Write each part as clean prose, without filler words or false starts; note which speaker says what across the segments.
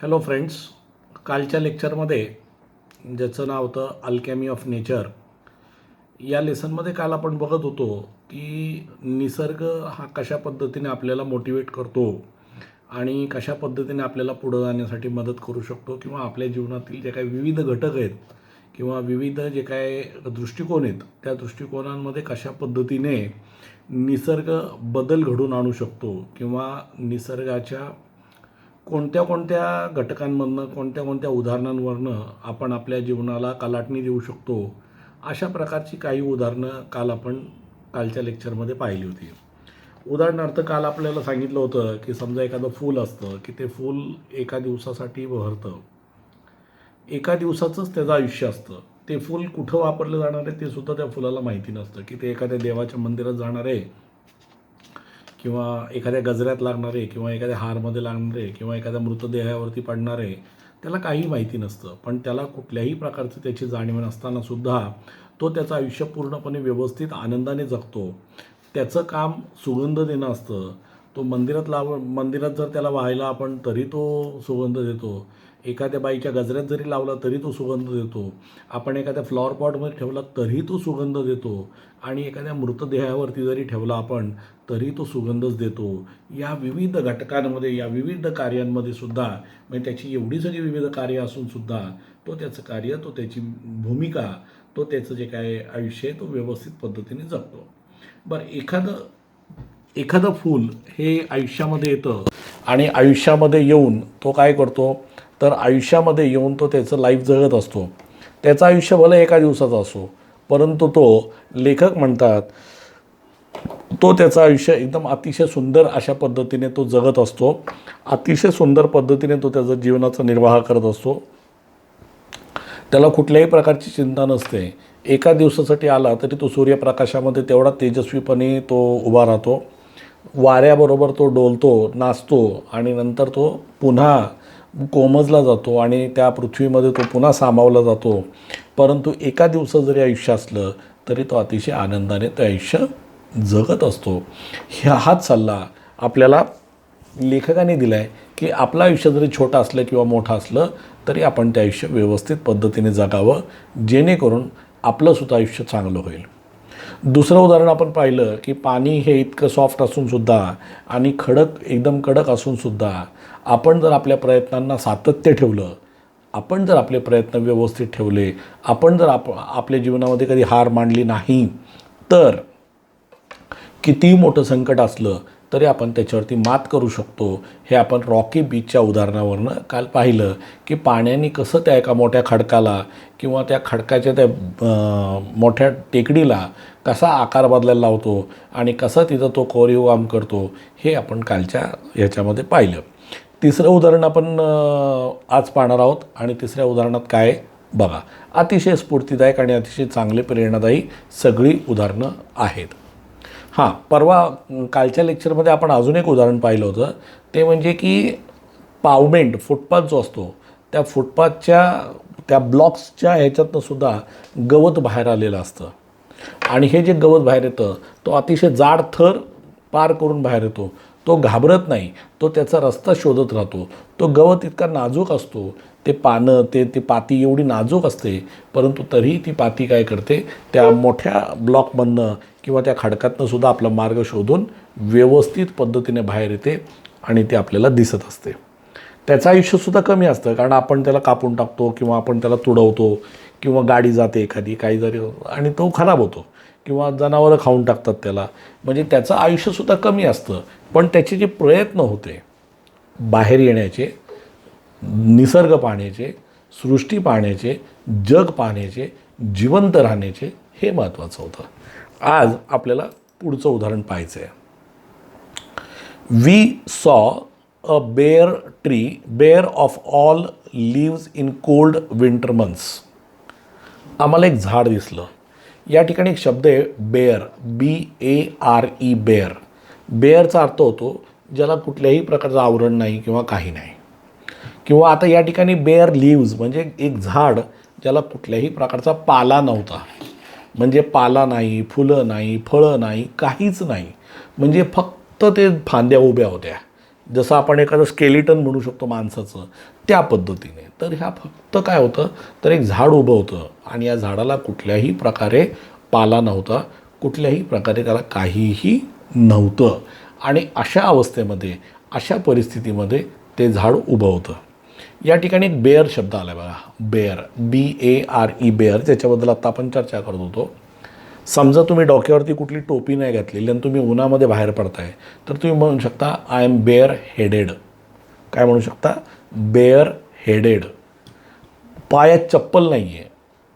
Speaker 1: Hello friends, कालच्या लेक्चरमध्ये ज्याचं नाव होतं अल्केमी ऑफ नेचर या लेसनमध्ये काल आपण बघत होतो की निसर्ग हा कशा पद्धतीने आपल्याला मोटिवेट करतो आणि कशा पद्धतीने आपल्याला पुढं जाण्यासाठी मदत करू शकतो किंवा आपल्या जीवनातील जे काही विविध घटक आहेत किंवा विविध जे काय दृष्टिकोन आहेत त्या दृष्टिकोनांमध्ये कशा पद्धतीने निसर्ग बदल घडवून आणू शकतो किंवा निसर्गाच्या कोणत्या कोणत्या घटकांमधनं कोणत्या कोणत्या उदाहरणांवरनं आपण आपल्या जीवनाला कलाटणी देऊ शकतो अशा प्रकारची काही उदाहरणं काल आपण कालच्या लेक्चरमध्ये पाहिली होती. उदाहरणार्थ काल आपल्याला सांगितलं होतं की समजा एखादं फूल असतं की ते फूल एका दिवसासाठी बहरतं, एका दिवसाचंच त्याचं आयुष्य असतं. ते फूल कुठं वापरलं जाणार आहे ते सुद्धा त्या फुलाला माहिती नसतं की ते एखाद्या देवाच्या मंदिरात जाणार आहे किंवा एखाद्या गजऱ्यात लागणार आहे किंवा एखाद्या हारमध्ये लागणार आहे किंवा एखाद्या मृतदेहावरती पडणार आहे, त्याला काही माहिती नसतं. पण त्याला कुठल्याही प्रकारचं त्याची जाणीव नसतानासुद्धा तो त्याचं आयुष्य पूर्णपणे व्यवस्थित आनंदाने जगतो. त्याचं काम सुगंध देणं असतं. तो मंदिरात जर त्याला वाहायला आपण तरी तो सुगंध देतो. एखाद्या बाईच्या गजऱ्यात जरी लावला तरी तो सुगंध देतो. आपण एखाद्या फ्लॉवर पॉटमध्ये ठेवला तरी तो सुगंध देतो आणि एखाद्या मृतदेहावरती जरी ठेवला आपण तरी तो सुगंधच देतो. या विविध घटकांमध्ये या विविध कार्यांमध्ये सुद्धा म्हणजे त्याची एवढी सगळी विविध कार्य असूनसुद्धा तो त्याचं कार्य, तो त्याची भूमिका, तो त्याचं जे काय आयुष्य आहे तो व्यवस्थित पद्धतीने जगतो. बरं, एखादं फूल हे आयुष्यामध्ये येतं आणि आयुष्यामध्ये येऊन तो काय करतो तर आयुष्यामध्ये येऊन तो त्याचं लाईफ जगत असतो. त्याचं आयुष्य भलं एका दिवसाचा असो, परंतु तो लेखक म्हणतात तो त्याचं आयुष्य एकदम अतिशय सुंदर अशा पद्धतीने तो जगत असतो. अतिशय सुंदर पद्धतीने तो त्याचा जीवनाचा निर्वाह करत असतो. त्याला कुठल्याही प्रकारची चिंता नसते. एका दिवसासाठी आला तरी तो सूर्यप्रकाशामध्ये तेवढा तेजस्वीपणे तो उभा राहतो. वाऱ्याबरोबर तो डोलतो, नाचतो आणि नंतर तो पुन्हा कोमजला जातो आणि त्या पृथ्वीमध्ये तो पुन्हा सामावला जातो. परंतु एका दिवसाचं जरी आयुष्य असलं तरी तो अतिशय आनंदाने ते आयुष्य जगत असतो. हाच सल्ला आपल्याला लेखकाने दिला आहे की आपलं आयुष्य जरी छोटं असलं किंवा मोठं असलं तरी आपण ते आयुष्य व्यवस्थित पद्धतीने जगावं, जेणेकरून आपलंसुद्धा आयुष्य चांगलं होईल. दुसरं उदाहरण आपण पाहिलं की पाणी हे इतकं सॉफ्ट असूनसुद्धा आणि एकदम कडक असूनसुद्धा आपण जर आपल्या प्रयत्नांना सातत्य ठेवलं, आपण जर आपले प्रयत्न व्यवस्थित ठेवले, आपण जर आपल्या जीवनामध्ये कधी हार मानली नाही, तर कितीही मोठं संकट असलं तरी आपण त्याच्यावरती मात करू शकतो. हे आपण रॉकी बीचच्या उदाहरणावरनं काल पाहिलं की पाण्याने कसं त्या एका मोठ्या खडकाला किंवा त्या खडकाच्या त्या मोठ्या टेकडीला कसा आकार बदलायला लावतो आणि कसा तिथं तो कोरीव काम करतो, हे आपण कालच्या ह्याच्यामध्ये पाहिलं. तिसरं उदाहरण आपण आज पाहणार आहोत आणि तिसऱ्या उदाहरणात काय बघा. अतिशय स्फूर्तिदायक आणि अतिशय चांगले प्रेरणादायी सगळी उदाहरणं आहेत. कालच्या लेक्चरमध्ये आपण अजून एक उदाहरण पाहिलं होतं. ते म्हणजे की पावमेंट फुटपाथ जो असतो त्या फुटपाथच्या त्या ब्लॉक्सच्या ह्याच्यातनं सुद्धा गवत बाहेर आलेलं असतं आणि हे जे गवत बाहेर येतं तो अतिशय जाड थर पार करून बाहेर येतो. तो घाबरत नाही, तो त्याचा रस्ता शोधत राहतो. तो गवत इतका नाजूक असतो, ते पानं ते पाती एवढी नाजूक असते, परंतु तरीही ती पाती काय करते त्या मोठ्या ब्लॉकमधनं किंवा त्या खडकातनं सुद्धा आपला मार्ग शोधून व्यवस्थित पद्धतीने बाहेर येते आणि ते आपल्याला दिसत असते. त्याचं आयुष्यसुद्धा कमी असतं कारण आपण त्याला कापून टाकतो किंवा आपण त्याला तुडवतो किंवा गाडी जाते एखादी काही जरी आणि तो खराब होतो किंवा जनावरं खाऊन टाकतात त्याला. म्हणजे त्याचं आयुष्यसुद्धा कमी असतं, पण त्याचे जे प्रयत्न होते बाहेर येण्याचे, निसर्ग पाहण्याचे, सृष्टी पाहण्याचे, जग पाहण्याचे, जिवंत राहण्याचे, हे महत्त्वाचं होतं. आज आपल्याला पुढचं उदाहरण पाहायचं आहे. We saw a bare of all leaves in cold winter months. आम्हाला एक झाड दिसलं. या ठिकाणी एक शब्द आहे बेअर, BARE बेअर. बेअरचा अर्थ होतो ज्याला कुठल्याही प्रकारचं आवरण नाही किंवा काही नाही. किंवा आता या ठिकाणी बेअर लिव्ज म्हणजे एक झाड ज्याला कुठल्याही प्रकारचा पाला नव्हता. म्हणजे पाला नाही, फुलं नाही, फळं नाही, काहीच नाही. म्हणजे फक्त ते फांद्या उभ्या होत्या. जसं आपण एखादं स्केलिटन म्हणू शकतो माणसाचं, त्या पद्धतीने. तर ह्या फक्त काय होतं, तर एक झाड उभं होतं आणि या झाडाला कुठल्याही प्रकारे पाला नव्हता, कुठल्याही प्रकारे त्याला काहीही नव्हतं. आणि अशा अवस्थेमध्ये, अशा परिस्थितीमध्ये ते झाड उभं होतं. या ठिकाणी एक बेअर शब्द आला बघा, बेअर, BARE, बेअर, ज्याच्याबद्दल आता आपण चर्चा करत होतो. समजा तुम्ही डोक्यावरती कुठली टोपी नाही घातलेली आणि तुम्ही उन्हामध्ये बाहेर पडताय, तर तुम्ही म्हणू शकता आय एम बेअर हेडेड. काय म्हणू शकता? Bare headed. पायात चप्पल नाही आहे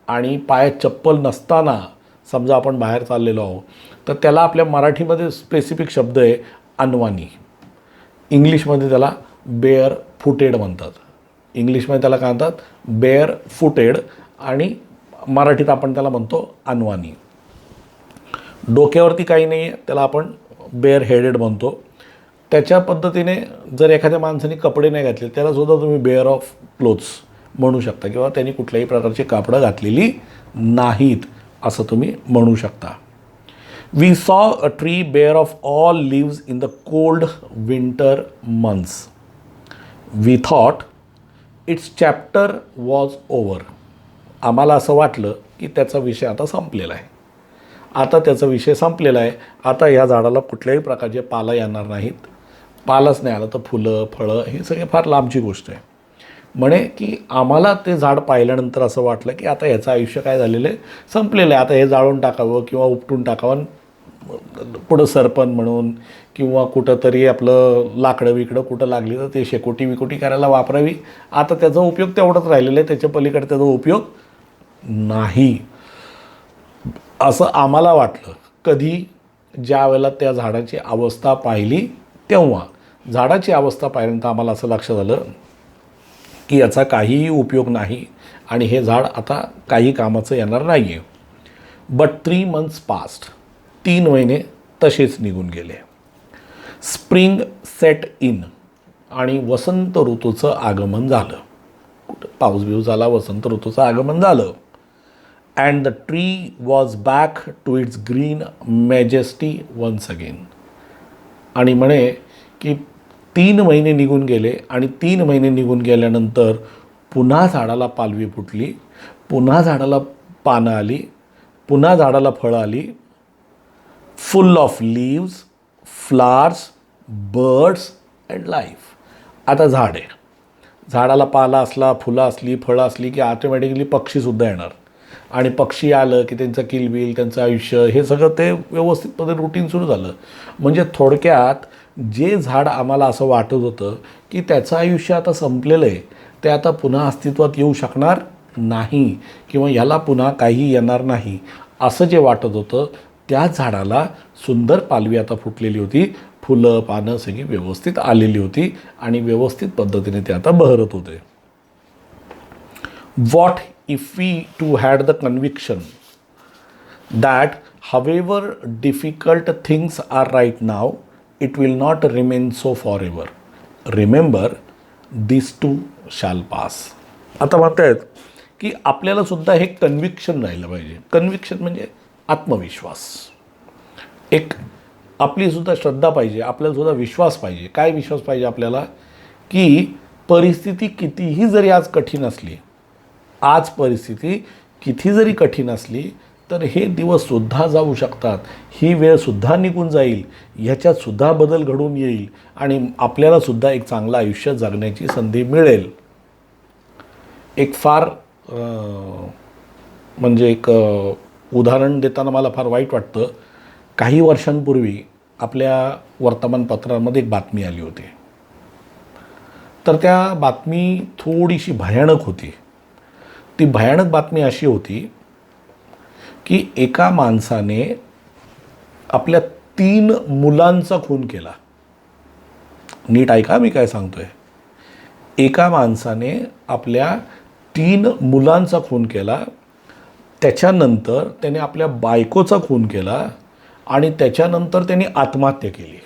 Speaker 1: आणि पायात चप्पल नसताना समजा आपण बाहेर चाललेलो आहोत, तर त्याला आपल्या मराठीमध्ये स्पेसिफिक शब्द आहे अनवाणी. इंग्लिशमध्ये त्याला बेअर फुटेड म्हणतात. इंग्लिशमध्ये त्याला काय म्हणतात? Bare footed. आणि मराठीत आपण त्याला म्हणतो अनवाणी. डोक्यावरती काही नाही आहे, त्याला आपण बेअर हेडेड म्हणतो. त्याच्या पद्धतीने जर एखाद्या माणसाने कपडे नाही घातले, त्यालासुद्धा तुम्ही बेअर ऑफ क्लोथ्स म्हणू शकता, किंवा त्यांनी कुठल्याही प्रकारची कापडं घातलेली नाहीत असं तुम्ही म्हणू शकता. We saw a tree bare of all leaves in the cold winter months. We thought its chapter was over. आम्हाला असं वाटलं की त्याचा विषय आता संपलेला आहे. आता त्याचा विषय संपलेला आहे. आता ह्या झाडाला कुठल्याही प्रकारचे पाला येणार नाहीत. पालाच नाही आला तर फुलं, फळं, हे सगळे फार लांबची गोष्ट आहे. म्हणे की आम्हाला ते झाड पाहिल्यानंतर असं वाटलं की आता ह्याचं आयुष्य काय झालेलं आहे, संपलेलं आहे. आता हे जाळून टाकावं किंवा उपटून टाकावं, पुढं सरपण म्हणून किंवा कुठंतरी आपलं लाकडं विकडं कुठं लागली तर ते शेकोटी विकोटी करायला वापरावी. आता त्याचा उपयोग तेवढंच राहिलेलं आहे, त्याच्या पलीकडे त्याचा उपयोग नाही असं आम्हाला वाटलं. कधी? ज्या वेळेला त्या झाडाची अवस्था पाहिली तेव्हा. झाडाची अवस्था पाहिल्यानंतर आम्हाला असं लक्षात आलं की याचा काहीही उपयोग नाही आणि हे झाड आता काही कामाचं येणार नाही आहे. But 3 months past. 3 महिने तसेच निघून गेले. स्प्रिंग सेट इन आणि वसंत ऋतूचं आगमन झालं. कुठं पाऊस बिऊस झाला, वसंत ऋतूचं आगमन झालं. And the tree was back to its green majesty once again. आणि म्हणे की 3 महिने निघून गेले आणि 3 महिने निघून गेल्यानंतर पुन्हा झाडाला पालवी फुटली, पुन्हा झाडाला पानं आली, पुन्हा झाडाला फळं आली. फुल of leaves, flowers, birds and life. आता झाड आहे, झाडाला पाला असला, फुलं असली, फळं असली की ऑटोमॅटिकली पक्षीसुद्धा येणार. आणि पक्षी आलं की त्यांचं किलबिल, त्यांचं आयुष्य, हे सगळं ते व्यवस्थितपणे रुटीन सुरू झालं. म्हणजे थोडक्यात जे झाड आम्हाला असं वाटत होतं की त्याचं आयुष्य आता संपलेलं आहे, ते आता पुन्हा अस्तित्वात येऊ शकणार नाही किंवा ह्याला पुन्हा काही येणार नाही असं जे वाटत होतं, त्या झाडाला सुंदर पालवी आता फुटलेली होती. फुलं, पानं सगळी व्यवस्थित आलेली होती आणि व्यवस्थित पद्धतीने ते आता बहरत होते. What if we too had the conviction that however difficult things are right now, it will not remain so forever. Remember, this too shall pass. आता म्हणतात की आपल्याला सुद्धा हे कन्व्हिक्शन राहिलं पाहिजे. कन्व्हिक्शन म्हणजे आत्मविश्वास. एक आपलीसुद्धा श्रद्धा पाहिजे, आपल्यालासुद्धा विश्वास पाहिजे. काय विश्वास पाहिजे आपल्याला? की परिस्थिती कितीही जरी आज कठीण असली, आज परिस्थिती किती जरी कठीण असली तर हे दिवससुद्धा जाऊ शकतात, ही वेळसुद्धा निघून जाईल, ह्याच्यातसुद्धा बदल घडून येईल आणि आपल्यालासुद्धा एक चांगलं आयुष्य जगण्याची संधी मिळेल. एक फार म्हणजे एक उदाहरण देताना मला फार वाईट वाटतं. काही वर्षांपूर्वी आपल्या वर्तमानपत्रामध्ये एक बातमी आली होती. तर त्या बातमी थोडीशी भयानक होती. ती भयानक बातमी अशी होती की एका माणसाने आपल्या 3 मुलांचा खून केला. नीट ऐका मी काय सांगतोय. एका माणसाने आपल्या 3 मुलांचा खून केला. त्याच्यानंतर त्याने आपल्या बायकोचा खून केला आणि त्याच्यानंतर त्यांनी आत्महत्या केली.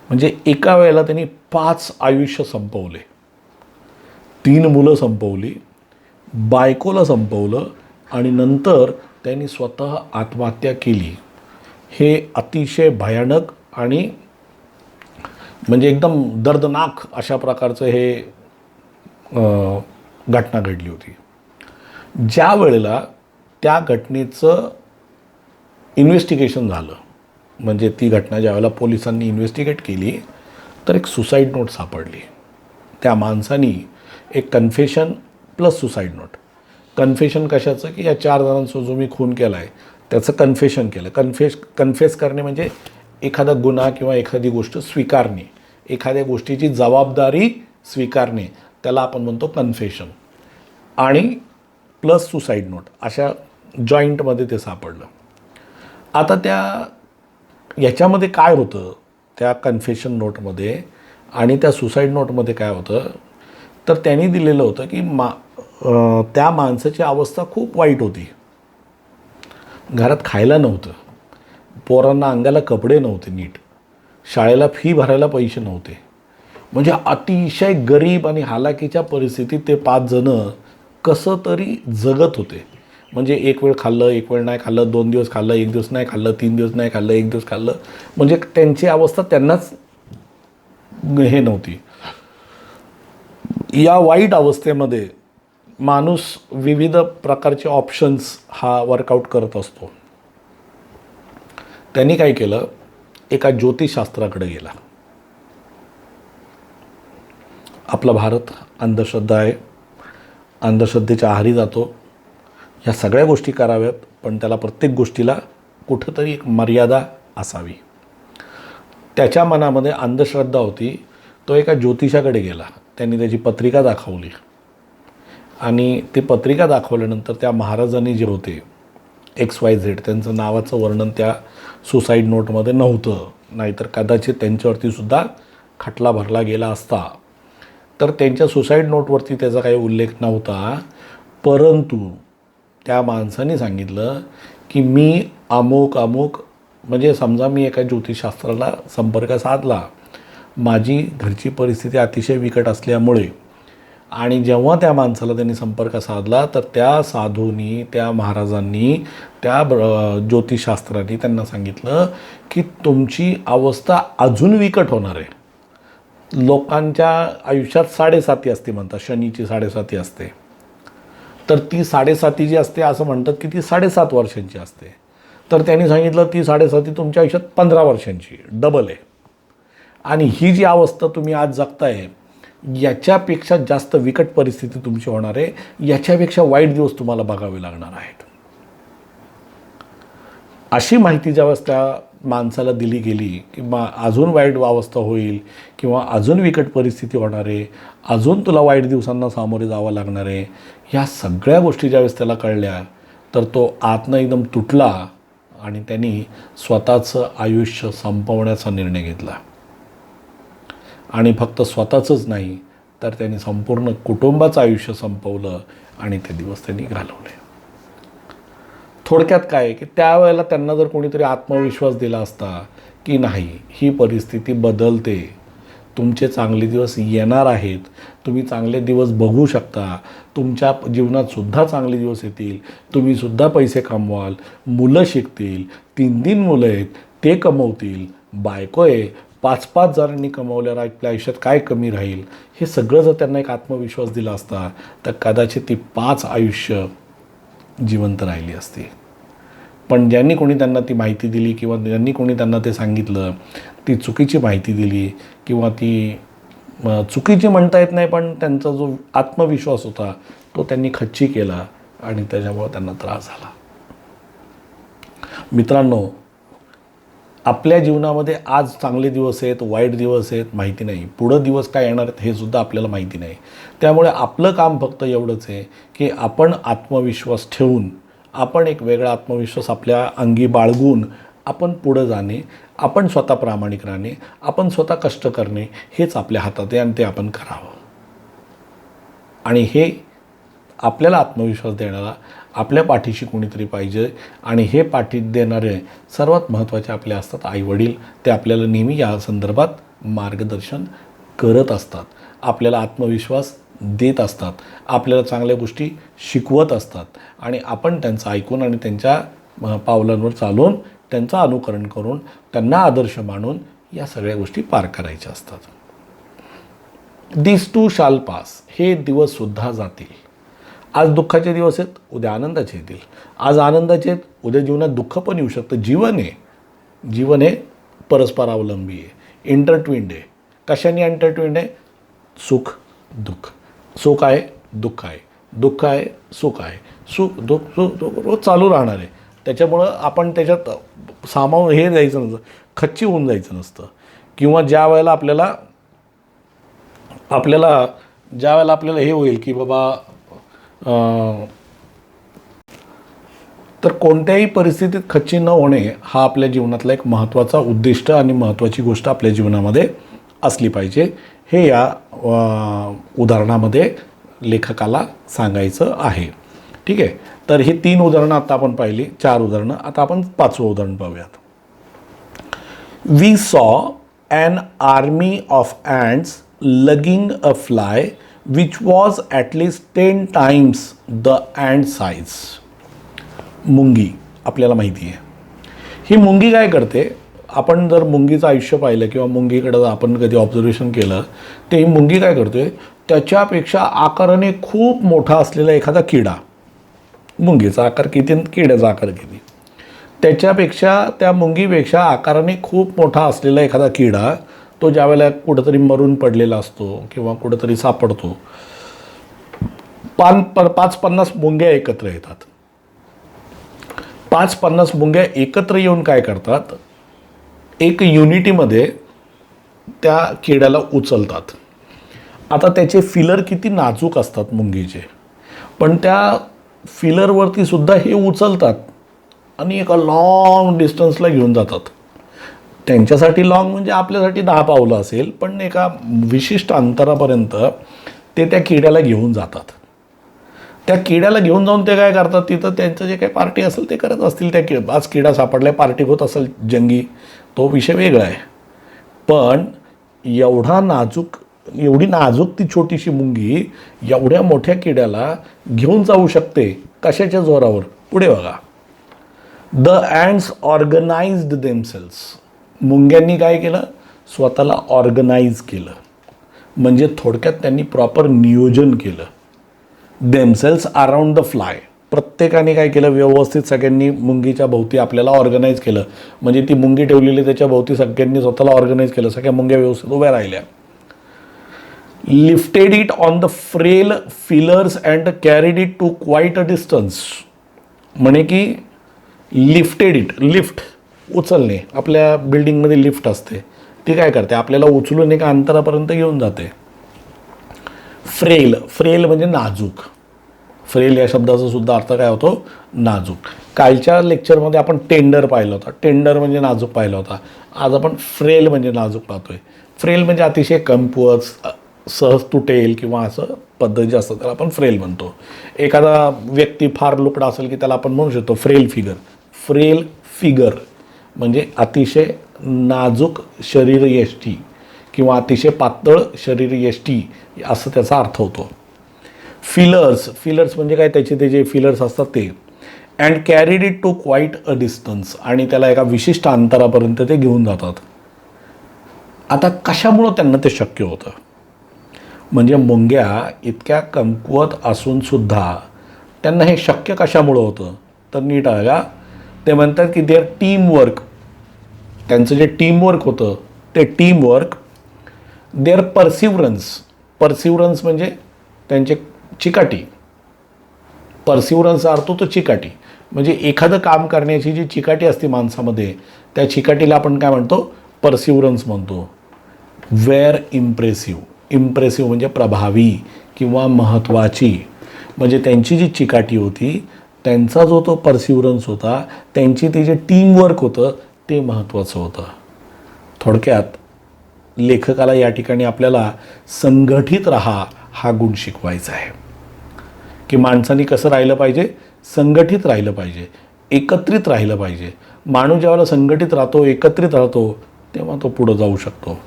Speaker 1: म्हणजे एका वेळेला त्यांनी 5 आयुष्य संपवले. 3 मुलं संपवली, बायकोला संपवलं आणि नंतर त्यांनी स्वतः आत्महत्या केली. हे अतिशय भयानक आणि म्हणजे एकदम दर्दनाक अशा प्रकारचं हे घटना घडली होती. ज्या वेळेला त्या घटनेचं इन्व्हेस्टिगेशन झालं, म्हणजे ती घटना ज्यावेळेला पोलिसांनी इन्व्हेस्टिगेट केली, तर एक सुसाईड नोट सापडली. त्या माणसानी एक confession plus suicide note. Confession कशाचं, की या 4 जणांचा जो मी खून केला आहे त्याचं कन्फेशन केलं. कन्फेस करणे म्हणजे एखादा गुन्हा किंवा एखादी गोष्ट स्वीकारणे, एखाद्या गोष्टीची जबाबदारी स्वीकारणे, त्याला आपण म्हणतो कन्फेशन. आणि प्लस सुसाईड नोट अशा जॉईंटमध्ये ते सापडलं. आता याच्यामध्ये काय होतं, त्या कन्फेशन नोटमध्ये आणि त्या सुसाईड नोटमध्ये काय होतं, तर त्यांनी दिलेलं होतं की त्या माणसाची अवस्था खूप वाईट होती. घरात खायला नव्हतं, पोरांना अंगाला कपडे नव्हते नीट, शाळेला फी भरायला पैसे नव्हते. म्हणजे अतिशय गरीब आणि हालाकीच्या परिस्थितीत ते 5 जणं कसं तरी जगत होते. म्हणजे एक वेळ खाल्लं, एक वेळ नाही खाल्लं, 2 दिवस खाल्लं, 1 दिवस नाही खाल्लं, 3 दिवस नाही खाल्लं, 1 दिवस खाल्लं. म्हणजे त्यांची अवस्था त्यांनाच हे नव्हती. या वाईट अवस्थेमध्ये माणूस विविध प्रकारचे ऑप्शन्स हा वर्कआउट करत असतो. त्यांनी काय केलं, एका ज्योतिषशास्त्राकडे गेला. आपला भारत अंधश्रद्धा आहे, अंधश्रद्धेच्या आहारी जातो. ह्या सगळ्या गोष्टी कराव्यात, पण त्याला प्रत्येक गोष्टीला कुठंतरी एक मर्यादा असावी. त्याच्या मनामध्ये अंधश्रद्धा होती. तो एका ज्योतिषाकडे गेला. त्यांनी त्याची पत्रिका दाखवली आणि ती पत्रिका दाखवल्यानंतर त्या महाराजांनी जे होते XYZ, त्यांचं नावाचं वर्णन त्या सुसाईड नोटमध्ये नव्हतं. नाहीतर कदाचित त्यांच्यावरती सुद्धा खटला भरला गेला असता. तर त्यांच्या सुसाईड नोटवरती त्याचा काही उल्लेख नव्हता. परंतु त्या माणसाने सांगितलं की मी अमुक अमुक, म्हणजे समजा मी एका ज्योतिषशास्त्राला संपर्क साधला, माझी घरची परिस्थिती अतिशय बिकट असल्यामुळे, आणि जेव्हा त्या माणसाला त्यांनी संपर्क साधला तर त्या साधूंनी, त्या महाराजांनी, त्या ज्योतिषशास्त्राने त्यांना सांगितलं की तुमची अवस्था अजून विकट होणार आहे. लोकांच्या आयुष्यात 7.5 असते म्हणतात, शनीची 7.5 असते. तर ती 7.5 जी असते असं म्हणतात की ती 7.5 वर्षांची असते. तर त्यांनी सांगितलं ती 7.5 तुमच्या आयुष्यात 15 वर्षांची, डबल आहे. आणि ही जी अवस्था तुम्ही आज जगताय याच्यापेक्षा जास्त विकट परिस्थिती तुमची होणार आहे, याच्यापेक्षा वाईट दिवस तुम्हाला बघावे लागणार आहेत. अशी माहिती ज्यावेळेस त्या माणसाला दिली गेली की अजून वाईट अवस्था होईल किंवा अजून विकट परिस्थिती होणार आहे, अजून तुला वाईट दिवसांना सामोरे जावं लागणार आहे, ह्या सगळ्या गोष्टी ज्यावेळेस त्याला कळल्या तर तो आतनं एकदम तुटला आणि त्यांनी स्वतःचं आयुष्य संपवण्याचा निर्णय घेतला. आणि फक्त स्वतःचंच नाही तर त्यांनी संपूर्ण कुटुंबाचं आयुष्य संपवलं आणि ते दिवस त्यांनी घालवले. थोडक्यात काय की त्यावेळेला त्यांना जर कोणीतरी आत्मविश्वास दिला असता की नाही, ही परिस्थिती बदलते, तुमचे चांगले दिवस येणार आहेत, तुम्ही चांगले दिवस बघू शकता, तुमच्या जीवनात सुद्धा चांगले दिवस येतील, तुम्ही सुद्धा पैसे कमवाल, मुलं शिकतील, 3 मुलं आहेत ते कमवतील, बायको आहे, 5 जणांनी कमवल्यावर आपल्या आयुष्यात काय कमी राहील, हे सगळं जर त्यांना एक आत्मविश्वास दिला असता तर कदाचित ती 5 आयुष्य जिवंत राहिली असती. पण ज्यांनी कोणी त्यांना ती माहिती दिली किंवा ज्यांनी कोणी त्यांना ते सांगितलं, ती चुकीची माहिती दिली किंवा ती चुकीची म्हणता येत नाही, पण त्यांचा जो आत्मविश्वास होता तो त्यांनी खच्ची केला आणि त्याच्यामुळे त्यांना त्रास झाला. मित्रांनो, आपल्या जीवनामध्ये आज चांगले दिवस आहेत, वाईट दिवस आहेत, माहिती नाही. पुढं दिवस काय येणार आहेत हे सुद्धा आपल्याला माहिती नाही. त्यामुळे आपलं काम फक्त एवढंच आहे की आपण आत्मविश्वास ठेवून, आपण एक वेगळा आत्मविश्वास आपल्या अंगी बाळगून आपण पुढं जाणे, आपण स्वतः प्रामाणिक राहणे, आपण स्वतः कष्ट करणे, हेच आपल्या हातात आहे आणि ते आपण करावं. आणि हे आपल्याला आत्मविश्वास देणारा आपल्या पाठीशी कोणीतरी पाहिजे. आणि हे पाठी देणारे सर्वात महत्त्वाचे आपले असतात आईवडील. ते आपल्याला नेहमी या संदर्भात मार्गदर्शन करत असतात, आपल्याला आत्मविश्वास देत असतात, आपल्याला चांगल्या गोष्टी शिकवत असतात आणि आपण त्यांचं ऐकून आणि त्यांच्या पावलांवर चालून, त्यांचं अनुकरण करून, त्यांना आदर्श मानून या सगळ्या गोष्टी पार करायच्या असतात. दिस टू शाल पास, हे दिवससुद्धा जातील. आज दुःखाचे दिवस आहेत, उद्या आनंदाचे येतील. आज आनंदाचे आहेत, उद्या जीवनात दुःख पण येऊ शकतं. जीवन हे परस्परावलंबी आहे, इंटरट्विंड आहे. कशाने इंटरट्विंड आहे? सुख दुःख. सुख आहे, दुःख आहे, दुःख आहे, सुख आहे. सुख दुःख रोज चालू राहणार आहे. त्याच्यामुळं आपण त्याच्यात सामावून हे जायचं नसतं, खच्ची होऊन जायचं नसतं. किंवा ज्या वेळेला आपल्याला हे होईल की बाबा तर कोणत्याही परिस्थितीत खच्ची न होणे हा आपल्या जीवनातला एक महत्त्वाचा उद्दिष्ट आणि महत्त्वाची गोष्ट आपल्या जीवनामध्ये असली पाहिजे. हे या उदाहरणामध्ये लेखकाला सांगायचं आहे. ठीक आहे. तर ही 3 उदाहरणं आता आपण पाहिली, 4 उदाहरणं. आता आपण 5वं उदाहरण पाहूयात. वी सॉ an army of ants lugging a fly which was at least 10 times the ant size. मुंगी आपल्याला माहिती आहे. ही मुंगी काय करते? आपण जर मुंगीचं आयुष्य पाहिलं किंवा मुंगीकडं आपण कधी ऑब्झर्वेशन केलं, तर ही मुंगी काय करते? त्याच्यापेक्षा आकाराने खूप मोठा असलेला एखादा किडा, मुंगीचा आकार किती, किड्याचा आकार किती, त्या मुंगीपेक्षा आकाराने खूप मोठा असलेला एखादा किडा, तो ज्यावेळेला कुठंतरी मरून पडलेला असतो किंवा कुठंतरी सापडतो, 5-50 मुंग्या एकत्र येतात. 5-50 मुंग्या एकत्र येऊन काय करतात? एक युनिटीमध्ये त्या किड्याला उचलतात. आता त्याचे फिलर किती नाजूक असतात मुंगीचे, पण त्या फिलरवरती सुद्धा हे उचलतात आणि एका लॉंग डिस्टन्सला घेऊन जातात. त्यांच्यासाठी लॉंग म्हणजे आपल्यासाठी 10 पावलं असेल, पण एका विशिष्ट अंतरापर्यंत ते त्या किड्याला घेऊन जातात. त्या किड्याला घेऊन जाऊन ते काय करतात? तिथं त्यांचं जे काही पार्टी असेल ते करत असतील. आज किडा सापडलाय, पार्टी होत असेल जंगी, तो विषय वेगळा आहे. पण एवढी नाजूक ती छोटीशी मुंगी एवढ्या मोठ्या किड्याला घेऊन जाऊ शकते. कशाच्या जोरावर? पुढे बघा. The ants organised themselves. मुंग्यांनी काय केलं? स्वतःला ऑर्गनाइज केलं. म्हणजे थोडक्यात त्यांनी प्रॉपर नियोजन केलं. Themselves around the fly. प्रत्येकाने काय केलं? व्यवस्थित सगळ्यांनी मुंगीच्या भोवती आपल्याला ऑर्गनाईज केलं. म्हणजे ती मुंगी ठेवलेली त्याच्या भोवती सगळ्यांनी स्वतःला ऑर्गनाईज केलं. सगळ्या मुंग्या व्यवस्थित उभ्या राहिल्या. Lifted it on the frail feelers and carried it to quite a distance. म्हणे की लिफ्टेड इट, लिफ्ट उचलणे. आपल्या बिल्डिंगमध्ये लिफ्ट असते, ती काय करते? आपल्याला उचलून एका अंतरापर्यंत घेऊन जाते. फ्रेल म्हणजे नाजूक. फ्रेल या शब्दाचा सुद्धा अर्थ काय होतो? नाजूक. कालच्या लेक्चरमध्ये आपण टेंडर पाहिलं होता. टेंडर म्हणजे नाजूक पाहिला होता. आज आपण फ्रेल म्हणजे नाजूक पाहतोय. फ्रेल म्हणजे अतिशय कमकुवत, सहज तुटेल किंवा असं पद्धत जे असतं त्याला आपण फ्रेल म्हणतो. एखादा व्यक्ती फार लुकडा असेल की त्याला आपण म्हणू शकतो फ्रेल फिगर. फ्रेल फिगर म्हणजे अतिशय नाजूक शरीरयष्टी किंवा अतिशय पातळ शरीरयष्टी असं त्याचा अर्थ होतो. फिलर्स म्हणजे काय? त्याचे जे फिलर्स असतात ते. And carried it to quite a distance. आणि त्याला एका विशिष्ट अंतरापर्यंत ते घेऊन जातात. आता कशामुळं त्यांना ते शक्य होतं? म्हणजे मुंग्या इतक्या कमकुवत असूनसुद्धा त्यांना हे शक्य कशामुळं होतं? तर नीट आहे. ते म्हणतात की देअर टीमवर्क. त्यांचं जे टीमवर्क होतं ते टीमवर्क. देअर परसिवरन्स म्हणजे त्यांचे चिकाटी. परसिवरन्सचा अर्थ होतो चिकाटी. म्हणजे एखादं काम करण्याची जी चिकाटी असते माणसामध्ये, त्या चिकाटीला आपण काय म्हणतो? परसिवरन्स म्हणतो. वेअर इम्प्रेसिव्ह म्हणजे प्रभावी किंवा महत्त्वाची. म्हणजे त्यांची जी चिकाटी होती, त्यांचा जो तो परसिवरन्स होता, त्यांची ते जे टीमवर्क होतं ते महत्त्वाचं होतं. थोडक्यात लेखकाला या ठिकाणी आपल्याला संघटित राहा हा गुण शिकवायचा आहे की माणसांनी कसं राहिलं पाहिजे? संघटित राहिलं पाहिजे, एकत्रित राहिलं पाहिजे. माणूस ज्यावेळेला संघटित राहतो, एकत्रित राहतो, तेव्हा तो पुढं जाऊ शकतो.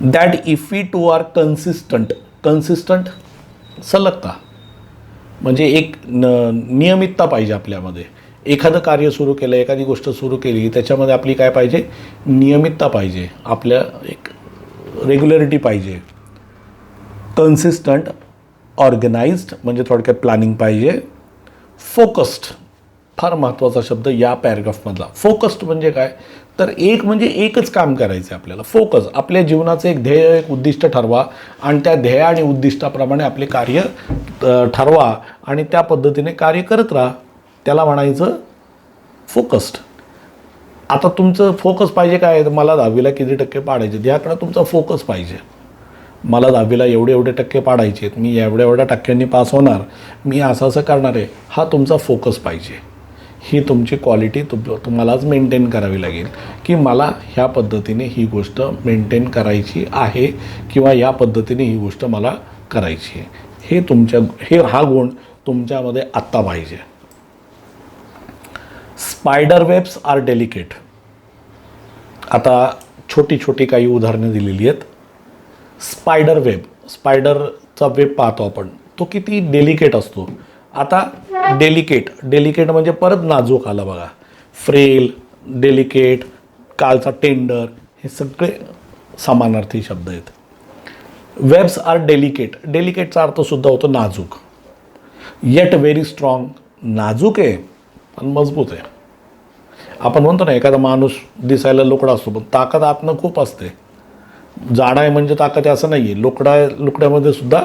Speaker 1: That if we too are consistent सलगता म्हणजे एक नियमितता पाहिजे आपल्यामध्ये. एखादं कार्य सुरू केलं, एखादी गोष्ट सुरू केली, त्याच्यामध्ये आपली काय पाहिजे, नियमितता पाहिजे, आपल्या एक रेग्युलरिटी पाहिजे, कन्सिस्टंट, ऑर्गनाइज्ड म्हणजे थोडक्यात प्लॅनिंग पाहिजे, फोकस्ड, फार महत्त्वाचा शब्द या पॅराग्राफमधला. फोकस्ड म्हणजे काय, तर म्हणजे एकच काम करायचं आहे आपल्याला. फोकस, आपल्या जीवनाचं एक ध्येय, एक उद्दिष्ट ठरवा आणि त्या ध्येय आणि उद्दिष्टाप्रमाणे आपले कार्य ठरवा आणि त्या पद्धतीने कार्य करत राहा. त्याला म्हणायचं फोकस्ड. आता तुमचं फोकस पाहिजे काय, मला 10वीला किती टक्के पाडायचे, याकडे तुमचा फोकस पाहिजे. मला 10वीला एवढे टक्के पाडायचे आहेत, मी एवढ्या टक्क्यांनी पास होणार, मी असं करणार आहे, हा तुमचा फोकस पाहिजे. ही तुमची क्वालिटी तुम्हालाच मेंटेन करावी लागेल की मला ह्या पद्धतीने ही गोष्ट मेंटेन करायची आहे किंवा या पद्धतीने ही गोष्ट मला करायची आहे. हा गुण तुमच्यामध्ये आत्ता पाहिजे. Spider webs are delicate. आता छोटी छोटी काही उदाहरणं दिलेली आहेत. स्पायडर वेब, स्पायडरचा वेब पाहतो आपण, तो किती डेलिकेट असतो. आता डेलिकेट म्हणजे परत नाजूक आला बघा. फ्रेल, डेलिकेट, कालचा टेंडर, हे सगळे समानार्थी शब्द आहेत. वेब्स आर डेलिकेटचा अर्थसुद्धा होतो नाजूक. येट व्हेरी स्ट्रॉंग, नाजूक आहे पण मजबूत आहे. आपण म्हणतो ना, एखादा माणूस दिसायला लोकडा असतो पण ताकद आतनं खूप असते. जाडा आहे म्हणजे ताकद आहे असं नाही आहे. लुकड्यामध्ये सुद्धा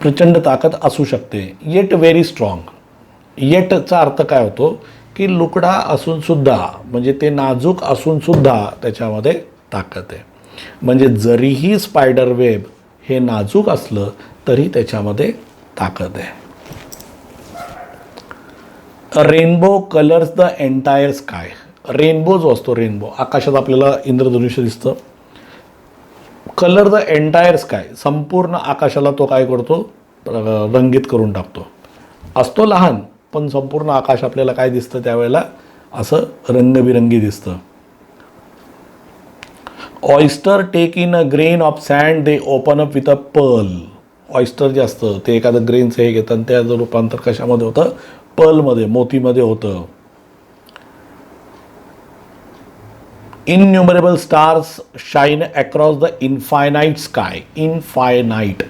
Speaker 1: प्रचंड ताकद असू शकते. Eight very strong. येटचा अर्थ काय होतो की लुकडा असून सुद्धा, म्हणजे ते नाजूक असून सुद्धा त्याच्यामध्ये ताकद आहे. म्हणजे जरीही स्पायडर वेब हे नाजूक असलं तरी त्याच्यामध्ये ताकद आहे. Rainbow colours the entire sky. Rainbow जो असतो, रेनबो आकाशात आपल्याला इंद्रधनुष्य दिसतं. कलर द एंटायर स्काय, संपूर्ण आकाशाला तो काय करतो, रंगीत करून टाकतो. असतो लहान पण संपूर्ण आकाश आपल्याला काय दिसतं त्यावेळेला, असं रंगबिरंगी दिसतं. Oyster take in a grain of sand, they open up with a pearl. Oyster जे असतं ते एखादं ग्रेनचं हे घेतं आणि त्याचं रूपांतर कशामध्ये होतं, पर्लमध्ये, मोतीमध्ये होतं. Innumerable stars shine across the infinite sky. Infinite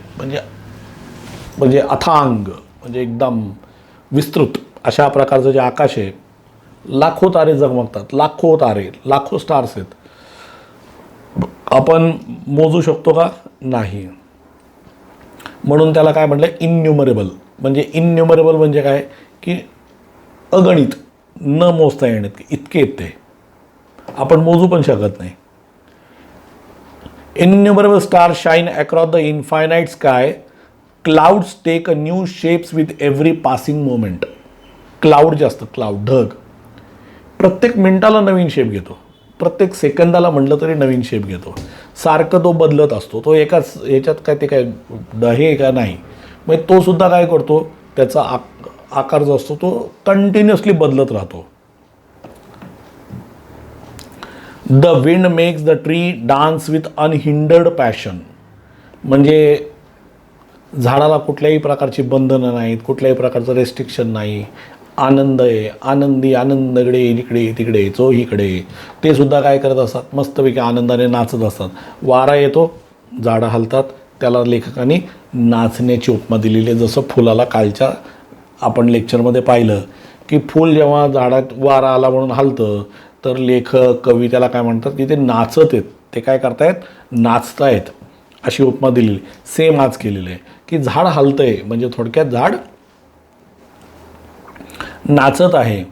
Speaker 1: म्हणजे अथांग, म्हणजे एकदम विस्तृत अशा प्रकारचं जे आकाश आहे, लाखो तारे झगमगतात, लाखो स्टार्स आहेत. आपण मोजू शकतो का, नाही. म्हणून त्याला काय म्हटलं, इनन्युमरेबल. म्हणजे काय की अगणित, न मोजता येण्यात इतके येते, आपण मोजू पण शकत नाही. Innumerable star shine across the infinite sky. Clouds take a new shapes with every passing moment. Cloud जे असतं, ढग प्रत्येक मिनिटाला नवीन शेप घेतो, प्रत्येक सेकंदाला म्हटलं तरी नवीन शेप घेतो. सारखं तो बदलत असतो. तो एकाच ह्याच्यात काय ते काय हे का नाही, मग तो सुद्धा काय करतो, त्याचा आकार जो असतो तो कंटिन्युअसली बदलत राहतो. The wind makes the tree dance with unhindered passion. म्हणजे झाडाला कुठल्याही प्रकारची बंधनं नाहीत, कुठल्याही प्रकारचं रेस्ट्रिक्शन नाही. आनंद आहे, आनंदकडे, इकडे तिकडे, चोहीकडे. ते सुद्धा काय करत असतात, मस्तपैकी आनंदाने नाचत असतात. वारा येतो, झाडं हलतात, त्याला लेखकांनी नाचण्याची उपमा दिलेली आहे. जसं फुलाला कालच्या आपण लेक्चरमध्ये पाहिलं की फूल जेव्हा झाडात वारा आला म्हणून हलतं, तर लेखक, कवी त्याला काय म्हणतात की ते नाचत आहेत, ते काय करतायत, नाचतायत, अशी उपमा दिलेली. सेम आज केलेलं आहे की झाड हलतंय म्हणजे थोडक्यात झाड नाचत आहे.